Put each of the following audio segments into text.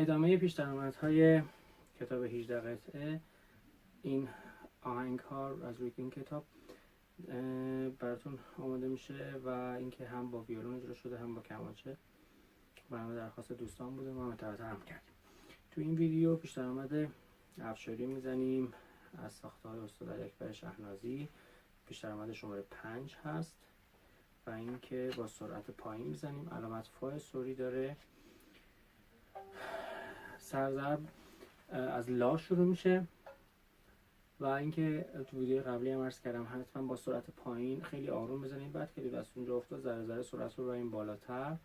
ادامه پیش درآمدهای کتاب 18 قطعه. این آهنگ ها از روی این کتاب براتون آماده میشه و اینکه هم با ویولن اجرا شده هم با کمانچه و همه درخواست دوستان بوده، ما متوجه هم کردیم. تو این ویدیو پیش درآمد افشاری میزنیم از ساخته‌های استاد اکبرشهنازی. پیش درآمد شماره 5 هست و اینکه با سرعت پایین میزنیم. علامت فای سوری داره. سرضرب از لا شروع میشه و اینکه تو ویدیو قبلی هم عرض کردم حتما با سرعت پایین خیلی آروم بزنید. بعد که دست اونجا افتاد ذره ذره سرعت رو بریم بالاتر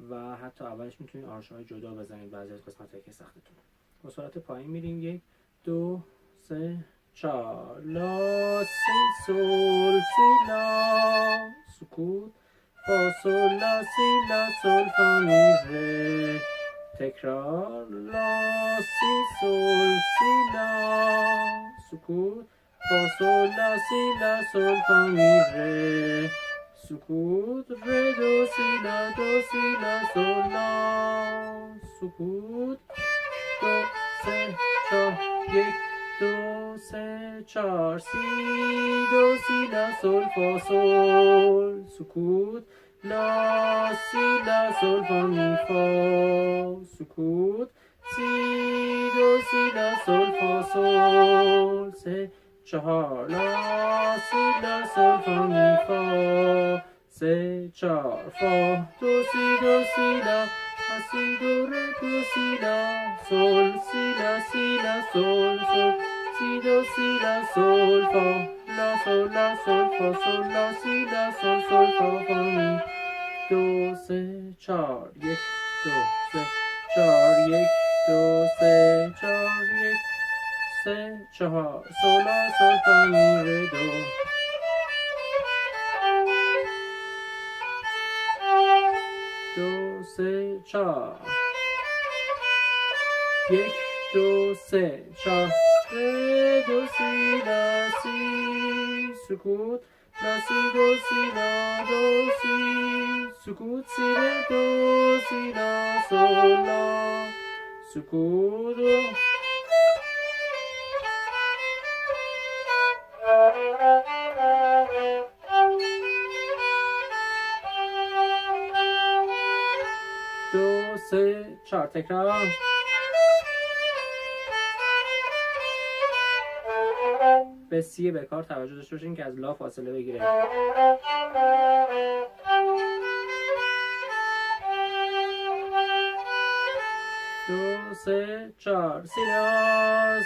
و حتی اولش میتونید آرش‌های جدا بزنید بعضی از قسمت‌هایی که سختتونه. با سرعت پایین میریم 1 2 3 4 لا سی سول سی لا سکوت فا سول لا سی لا سول فا می ره. تکرار لا سی سول سی لا سکوت فا سول لا سی لا سول فا می ره. سکوت ره دو سی لا سول لا سکوت 2 3 4 1 2 3 4 سی دو سی لا سول فا سول سکوت لا سی لا سول فا می فا سکوت سی دو سی لا سول فا سول 3 4 لا سی لا سول فا می فا 3 4 فا دو سی لا سی دو ره دو سی لا سول سی لا سول سول سی دو سی لا سول فا لا سول فا سول لا سی لا سول فا فا می 2 3 4 1 2 3 4 1 2 3 4 1 3 4 سول لا سول فا می ره دو 2 3 4 1 2 3 4 ره دو سی لا سی سکوت لا سی دو سی لا دو سی سکوت سی ره دو سی لا سول لا سکوت دو سه چهار. تکرار به سی به کار توجه داشته باشین که از لا فاصله بگیره. دو سه چهار سی لا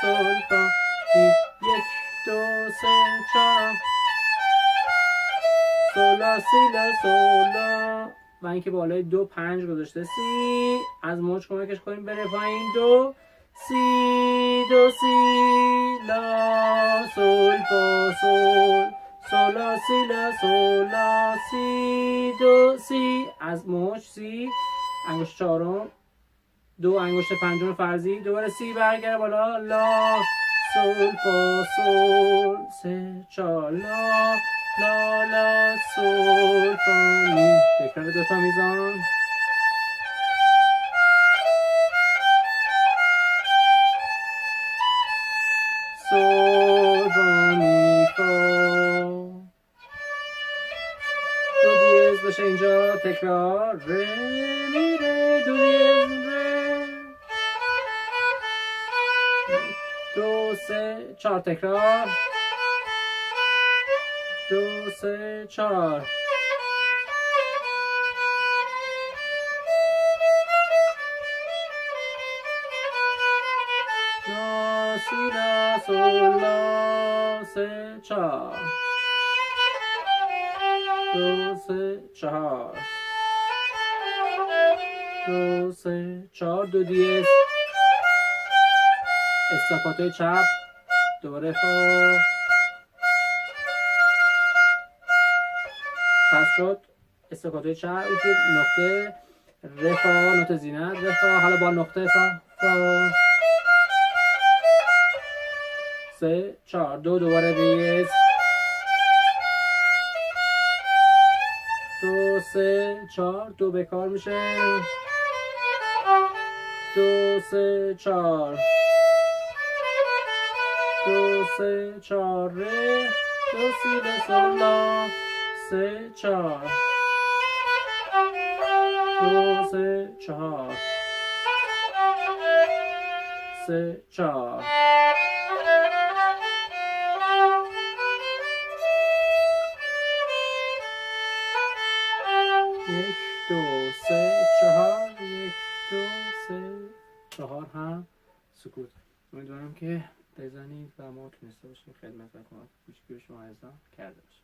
سول فا 1 2 3 4 سولا سولا و اینکه بالای 2 5 گذاشته سی از موج کمکش کنیم بره پایین 2 سی دو سی لا سول فا سول سولا سولا سی دو سی از موج سی انگشت چهارم 2 انگشت پنجم فرضی دوباره سی برگرد بالا لا سول فا سول 3 4 لا سول فا می. تکرار 2 تا میزان سول فا می فا 2 دیز باشه اینجا. تکرار ره می ره 2 دیز ره 2 3 4. تکرار 2 3 4 لا سی لا سول لا 3 4 2 3 4 2 3 4 2 دیز استاکاتوی چپ دوباره فا پس شد استاکاتوی چپ اینکه نقطه رفا نقطه زینت رفا حالا با نقطه فا 3 4 2 دوباره دیز 2 3 4 2 به کار میشه دو سه چهار، دو سه چهار ره، دو سی به سول لا، سه چهار، دو سه چهار، سه چهار. یک دو سه چهار، یک دو سه چهار هم سکوت. امیدوارم که بزنید و ما تونسته باشیم خدمت و کمک کوچیکی به شما ارائه کرده باشیم.